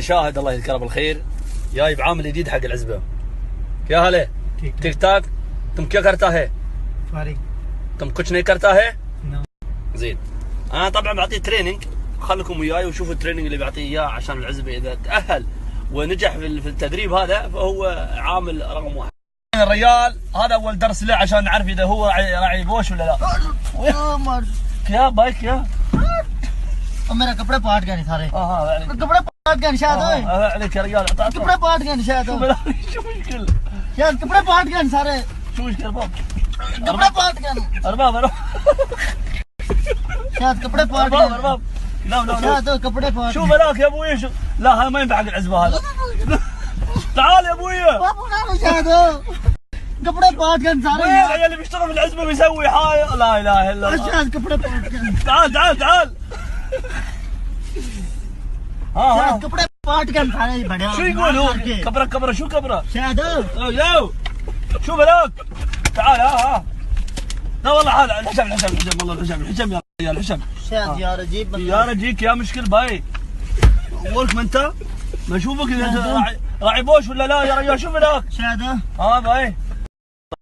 شاهد الله يذكره بالخير جايب عامل جديد حق العزبه. क्या हाल है? ठीक ठाक। तुम क्या करता है? फारिग। तुम कुछ नहीं करता है؟ زين. انا طبعا بعطيه تريننج، خليكم وياي وشوفوا التريننج اللي بعطيه اياه عشان العزبه اذا تاهل ونجح في التدريب هذا فهو عامل رقم واحد. الرجال هذا اول درس له عشان نعرف اذا هو راعي بوش ولا لا. क्या भाई क्या? मेरा कपड़े पाट गए सारे। कपड़े पाट गए शायद। عليك يا رجال कपड़े पाट गए शायद। شو مشكلة؟ शायद कपड़े पाट गए सारे। شو مشكلة ارباب؟ कपड़े पाट गए। ارباب शायद कपड़े पाट गए। ارباب لا शायद कपड़े पाट। شو بلاك يا ابوي شو؟ لا هذا ما ينفع حق العزبة هذا. تعال يا ابوي. शायद कपड़े पाट गए सारे। وين العيال اللي بيشتغل في العزبة بيسوي حاجة؟ لا اله الا الله. शायद कपड़े पाट गए। تعال تعال تعال. शायद कपड़े पाट गए सारे बढ़िया। شو يقول هو؟ كبره كبره شو كبره؟ शायद يو شو بلاك؟ تعال ها لا والله حال الحشم والله الحشم يا رجال الحشم. शायद यार अजीब يا رجيك يا مشكل باي. ورك ما انت ما اشوفك اذا انت راعي بوش ولا لا يا رجال. شو بلاك؟ शायद باي